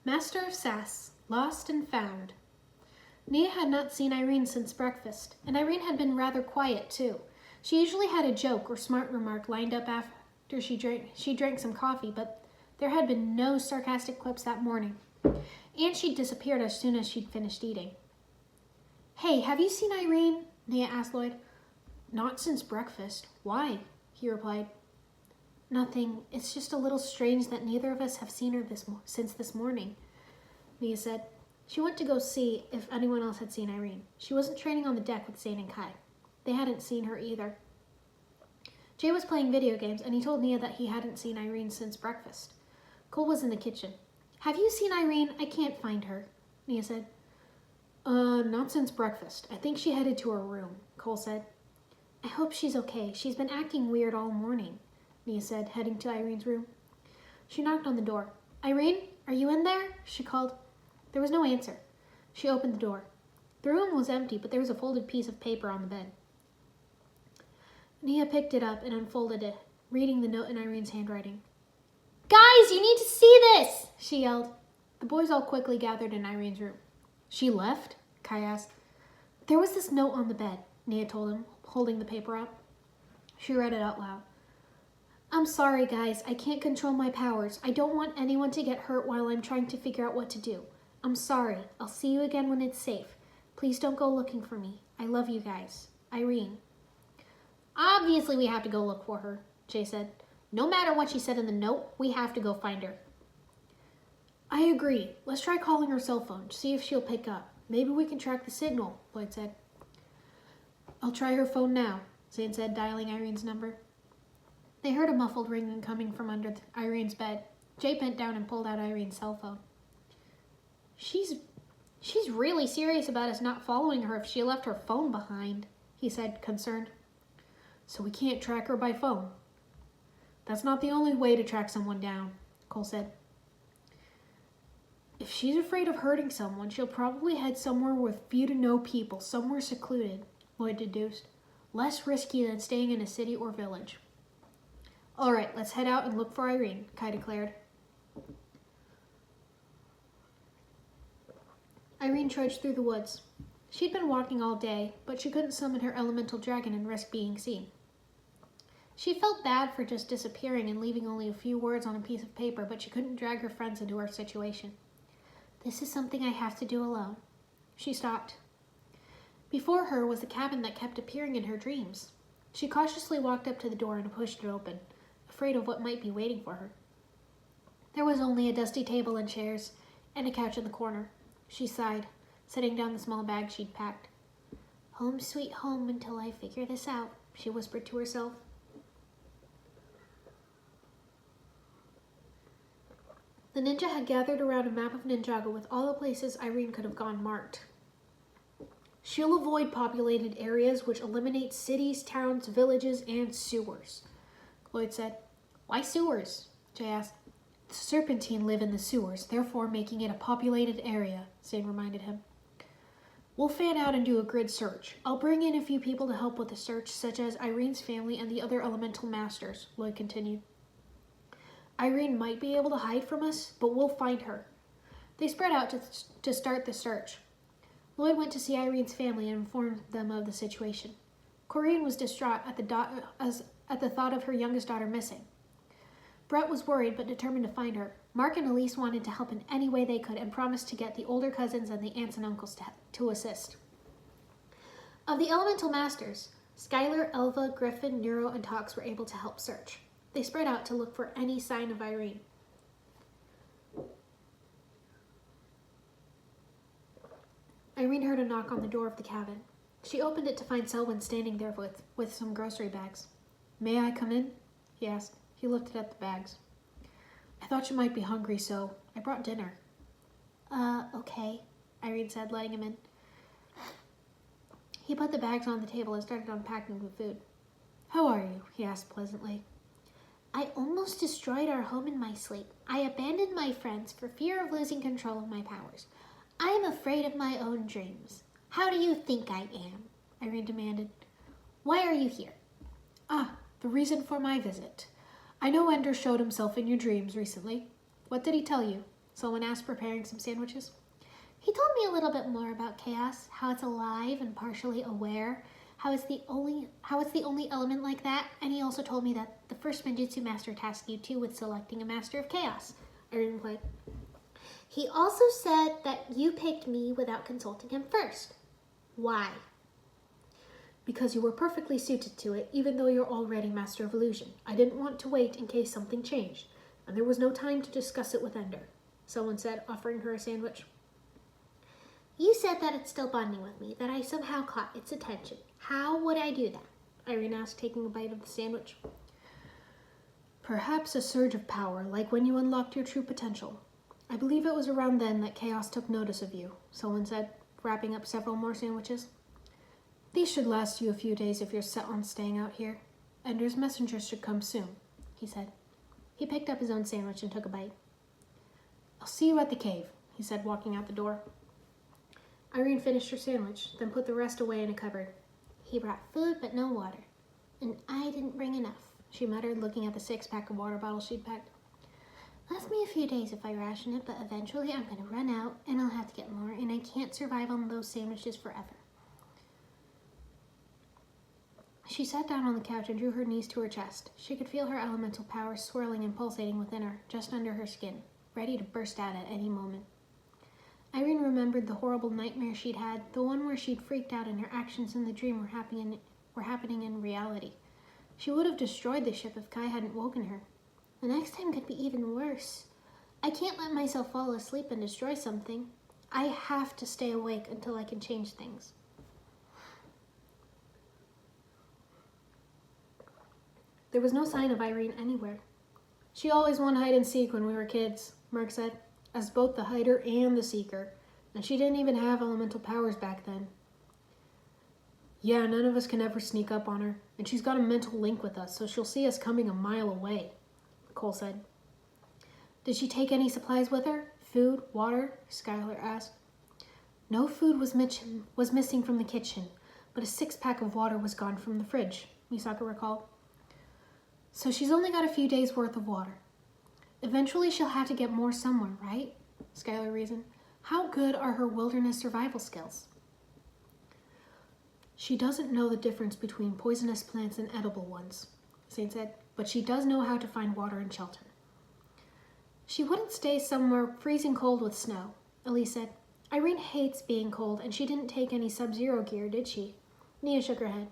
Master of Sass, Lost and Found. Nia had not seen Irene since breakfast, and Irene had been rather quiet too. She usually had a joke or smart remark lined up after she drank some coffee, but there had been no sarcastic quips that morning, and she'd disappeared as soon as she'd finished eating. "Hey, have you seen Irene?" Nia asked Lloyd. "Not since breakfast. Why?" he replied. "Nothing. It's just a little strange that neither of us have seen her since this morning," Nia said. She went to go see if anyone else had seen Irene. She wasn't training on the deck with Zane and Kai. They hadn't seen her either. Jay was playing video games, and he told Nia that he hadn't seen Irene since breakfast. Cole was in the kitchen. "Have you seen Irene? I can't find her," Nia said. Not since breakfast. I think she headed to her room," Cole said. "I hope she's okay. She's been acting weird all morning," Nia said, heading to Irene's room. She knocked on the door. "Irene, are you in there?" she called. There was no answer. She opened the door. The room was empty, but there was a folded piece of paper on the bed. Nia picked it up and unfolded it, reading the note in Irene's handwriting. "Guys, you need to see this!" she yelled. The boys all quickly gathered in Irene's room. "She left?" Kai asked. "There was this note on the bed," Nia told him, holding the paper up. She read it out loud. "I'm sorry, guys. I can't control my powers. I don't want anyone to get hurt while I'm trying to figure out what to do. I'm sorry. I'll see you again when it's safe. Please don't go looking for me. I love you guys. Irene." "Obviously we have to go look for her," Jay said. "No matter what she said in the note, we have to go find her." "I agree. Let's try calling her cell phone, see if she'll pick up. Maybe we can track the signal," Lloyd said. "I'll try her phone now," Zane said, dialing Irene's number. They heard a muffled ringing coming from under Irene's bed. Jay bent down and pulled out Irene's cell phone. She's really serious about us not following her if she left her phone behind," he said, concerned. "So we can't track her by phone?" "That's not the only way to track someone down," Cole said. "If she's afraid of hurting someone, she'll probably head somewhere with few to no people, somewhere secluded," Lloyd deduced. "Less risky than staying in a city or village." "All right, let's head out and look for Irene," Kai declared. Irene trudged through the woods. She'd been walking all day, but she couldn't summon her elemental dragon and risk being seen. She felt bad for just disappearing and leaving only a few words on a piece of paper, but she couldn't drag her friends into her situation. "This is something I have to do alone." She stopped. Before her was the cabin that kept appearing in her dreams. She cautiously walked up to the door and pushed it open, afraid of what might be waiting for her. There was only a dusty table and chairs, and a couch in the corner. She sighed, setting down the small bag she'd packed. "Home sweet home until I figure this out," she whispered to herself. The ninja had gathered around a map of Ninjago with all the places Irene could have gone marked. "She'll avoid populated areas, which eliminates cities, towns, villages, and sewers," Lloyd said. "Why sewers?" Jay asked. "The Serpentine live in the sewers, therefore making it a populated area," Zane reminded him. "We'll fan out and do a grid search. I'll bring in a few people to help with the search, such as Irene's family and the other elemental masters," Lloyd continued. "Irene might be able to hide from us, but we'll find her." They spread out to start the search. Lloyd went to see Irene's family and informed them of the situation. Corinne was distraught at the thought of her youngest daughter missing. Brett was worried but determined to find her. Mark and Elise wanted to help in any way they could and promised to get the older cousins and the aunts and uncles to assist. Of the elemental masters, Skylar, Elva, Griffin, Neuro, and Tox were able to help search. They spread out to look for any sign of Irene. Irene heard a knock on the door of the cabin. She opened it to find Selwyn standing there with some grocery bags. "May I come in?" he asked. He lifted up the bags. "I thought you might be hungry, so I brought dinner." Okay," Irene said, letting him in. He put the bags on the table and started unpacking the food. "How are you?" he asked pleasantly. "I almost destroyed our home in my sleep. I abandoned my friends for fear of losing control of my powers. I am afraid of my own dreams. How do you think I am?" Irene demanded. "Why are you here?" "The reason for my visit. I know Ender showed himself in your dreams recently. What did he tell you?" Someone asked, preparing some sandwiches. He told me a little bit more about chaos, how it's alive and partially aware, how it's the only element like that, and he also told me that the first Manjutsu master tasked you too with selecting a master of chaos. Irene replied. He also said that you picked me without consulting him first. Why? Because you were perfectly suited to it, even though you're already master of illusion. I didn't want to wait in case something changed, and there was no time to discuss it with Ender, someone said, offering her a sandwich. You said that it's still bonding with me, that I somehow caught its attention. How would I do that? Irene asked, taking a bite of the sandwich. Perhaps a surge of power, like when you unlocked your true potential. I believe it was around then that Chaos took notice of you, someone said, wrapping up several more sandwiches. These should last you a few days if you're set on staying out here. Ender's messengers should come soon, he said. He picked up his own sandwich and took a bite. I'll see you at the cave, he said, walking out the door. Irene finished her sandwich, then put the rest away in a cupboard. He brought food but no water, and I didn't bring enough, she muttered, looking at the 6-pack of water bottles she'd packed. Last me a few days if I ration it, but eventually I'm going to run out, and I'll have to get more, and I can't survive on those sandwiches forever. She sat down on the couch and drew her knees to her chest. She could feel her elemental powers swirling and pulsating within her, just under her skin, ready to burst out at any moment. Irene remembered the horrible nightmare she'd had, the one where she'd freaked out and her actions in the dream were happening in reality. She would have destroyed the ship if Kai hadn't woken her. The next time could be even worse. I can't let myself fall asleep and destroy something. I have to stay awake until I can change things. There was no sign of Irene anywhere. She always won hide and seek when we were kids, Mark said, as both the hider and the seeker, and she didn't even have elemental powers back then. Yeah, none of us can ever sneak up on her, and she's got a mental link with us, so she'll see us coming a mile away, Cole said. Did she take any supplies with her? Food, water? Skylar asked. No food was missing from the kitchen, but a 6-pack of water was gone from the fridge, Misaka recalled. So she's only got a few days' worth of water. Eventually she'll have to get more somewhere, right? Skylar reasoned. How good are her wilderness survival skills? She doesn't know the difference between poisonous plants and edible ones, Saint said, but she does know how to find water and shelter. She wouldn't stay somewhere freezing cold with snow, Elise said. Irene hates being cold, and she didn't take any sub-zero gear, did she? Nia shook her head.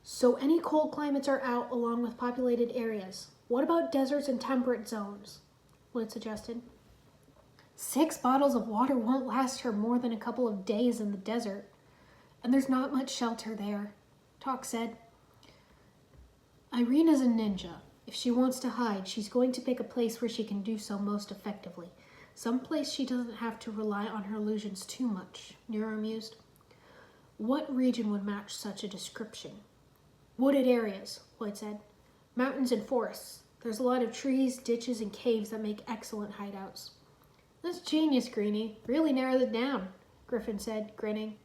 So any cold climates are out along with populated areas. What about deserts and temperate zones? Wood suggested. 6 bottles of water won't last her more than a couple of days in the desert. And there's not much shelter there, Talk said. Irene is a ninja. If she wants to hide, she's going to pick a place where she can do so most effectively. Some place she doesn't have to rely on her illusions too much, Nero mused. What region would match such a description? Wooded areas, Lloyd said. Mountains and forests. There's a lot of trees, ditches, and caves that make excellent hideouts. That's genius, Greenie. Really narrowed it down, Griffin said, grinning.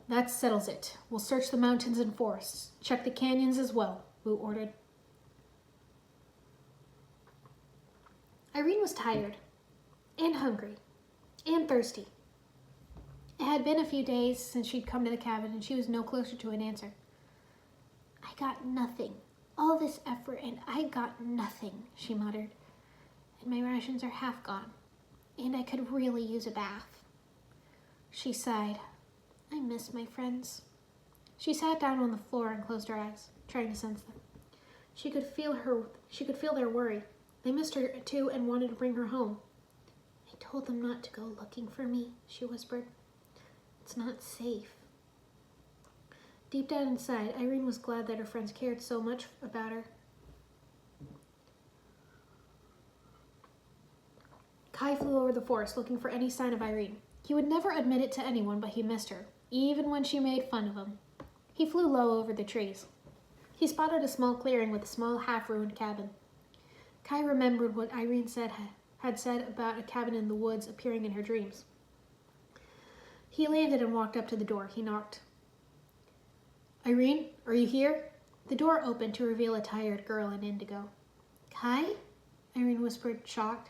That settles it. We'll search the mountains and forests. Check the canyons as well, Wu ordered. Irene was tired, and hungry, and thirsty. It had been a few days since she'd come to the cabin, and she was no closer to an answer. I got nothing. All this effort, and I got nothing, she muttered. And my rations are half gone, and I could really use a bath. She sighed. I miss my friends. She sat down on the floor and closed her eyes, trying to sense them. She could feel their worry. They missed her too and wanted to bring her home. I told them not to go looking for me, she whispered. It's not safe. Deep down inside, Irene was glad that her friends cared so much about her. Kai flew over the forest looking for any sign of Irene. He would never admit it to anyone, but he missed her, even when she made fun of him. He flew low over the trees. He spotted a small clearing with a small half-ruined cabin. Kai remembered what Irene had said about a cabin in the woods appearing in her dreams. He landed and walked up to the door. He knocked. Irene, are you here? The door opened to reveal a tired girl in indigo. Kai? Irene whispered, shocked.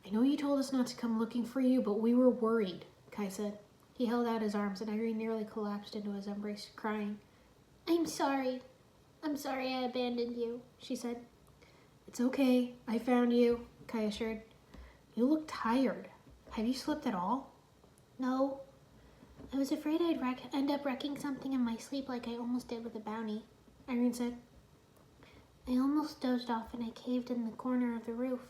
I know you told us not to come looking for you, but we were worried, Kai said. He held out his arms and Irene nearly collapsed into his embrace, crying. I'm sorry. I'm sorry I abandoned you, she said. It's okay. I found you, Kai assured. You look tired. Have you slept at all? No. I was afraid I'd end up wrecking something in my sleep like I almost did with the bounty, Irene said. I almost dozed off and I caved in the corner of the roof.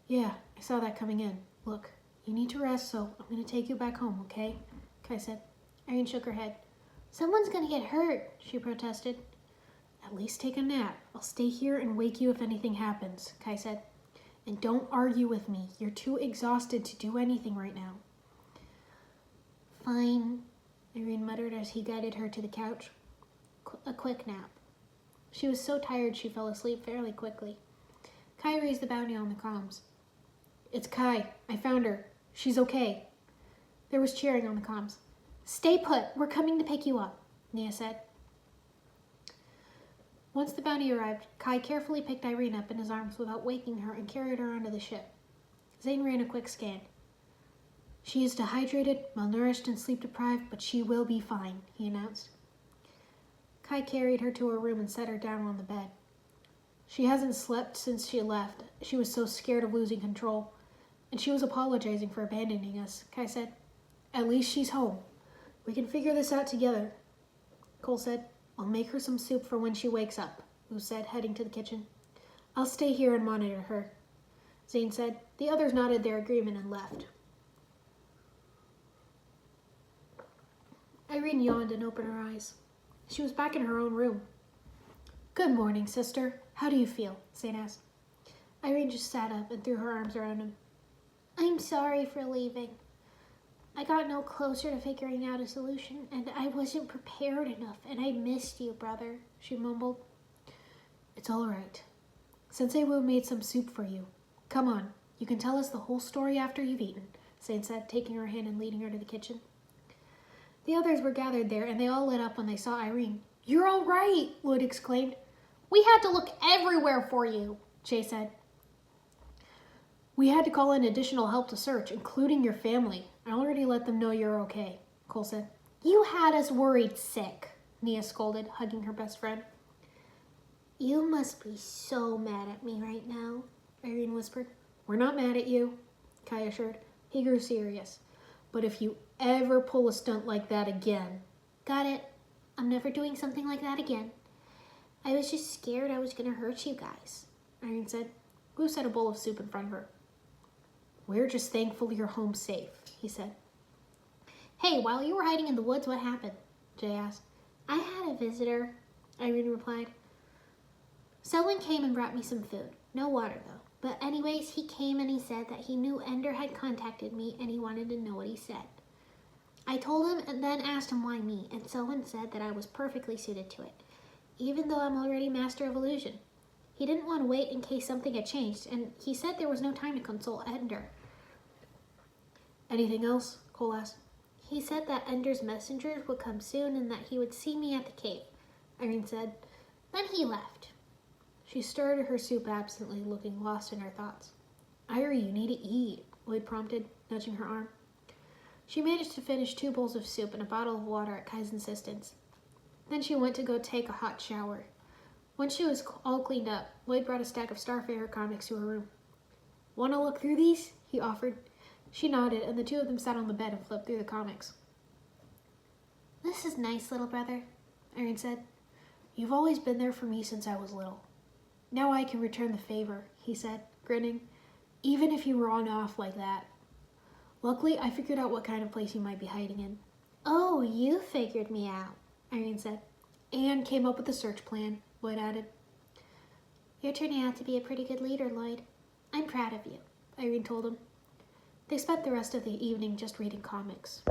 Yeah, I saw that coming in. Look, you need to rest, so I'm going to take you back home, okay? Kai said. Irene shook her head. Someone's going to get hurt, she protested. At least take a nap. I'll stay here and wake you if anything happens, Kai said. And don't argue with me. You're too exhausted to do anything right now. Fine, Irene muttered as he guided her to the couch. A quick nap. She was so tired she fell asleep fairly quickly. Kai raised the bounty on the comms. It's Kai. I found her. She's okay. There was cheering on the comms. Stay put. We're coming to pick you up, Nia said. Once the bounty arrived, Kai carefully picked Irene up in his arms without waking her and carried her onto the ship. Zane ran a quick scan. She is dehydrated, malnourished, and sleep-deprived, but she will be fine, he announced. Kai carried her to her room and set her down on the bed. She hasn't slept since she left. She was so scared of losing control. And she was apologizing for abandoning us, Kai said. At least she's home. We can figure this out together, Cole said. I'll make her some soup for when she wakes up, Lou said, heading to the kitchen. I'll stay here and monitor her, Zane said. The others nodded their agreement and left. Irene yawned and opened her eyes. She was back in her own room. Good morning, sister. How do you feel? Zane asked. Irene just sat up and threw her arms around him. I'm sorry for leaving. I got no closer to figuring out a solution, and I wasn't prepared enough, and I missed you, brother, she mumbled. It's all right. Sensei Wu made some soup for you. Come on, you can tell us the whole story after you've eaten, Zane said, taking her hand and leading her to the kitchen. The others were gathered there, and they all lit up when they saw Irene. You're all right, Lloyd exclaimed. We had to look everywhere for you, Jay said. We had to call in additional help to search, including your family. I already let them know you're okay, Cole said. You had us worried sick, Nia scolded, hugging her best friend. You must be so mad at me right now, Irene whispered. We're not mad at you, Kai assured. He grew serious. But if you ever pull a stunt like that again... Got it. I'm never doing something like that again. I was just scared I was going to hurt you guys, Irene said. Wu set a bowl of soup in front of her. We're just thankful you're home safe, he said. Hey, while you were hiding in the woods, what happened? Jay asked. I had a visitor, Irene replied. Someone came and brought me some food. No water, though. But anyways, he came and he said that he knew Ender had contacted me and he wanted to know what he said. I told him and then asked him why me, and someone said that I was perfectly suited to it, even though I'm already Master of Illusion. He didn't want to wait in case something had changed, and he said there was no time to consult Ender. Anything else? Cole asked. He said that Ender's messengers would come soon and that he would see me at the cave, Irene said. Then he left. She stirred her soup absently, looking lost in her thoughts. Irie, you need to eat, Lloyd prompted, nudging her arm. She managed to finish 2 bowls of soup and a bottle of water at Kai's insistence. Then she went to go take a hot shower. When she was all cleaned up, Lloyd brought a stack of Starfarer comics to her room. Want to look through these? He offered. She nodded, and the two of them sat on the bed and flipped through the comics. This is nice, little brother, Irene said. You've always been there for me since I was little. Now I can return the favor, he said, grinning, even if you run off like that. Luckily, I figured out what kind of place you might be hiding in. Oh, you figured me out, Irene said, and came up with a search plan, Lloyd added. You're turning out to be a pretty good leader, Lloyd. I'm proud of you, Irene told him. They spent the rest of the evening just reading comics.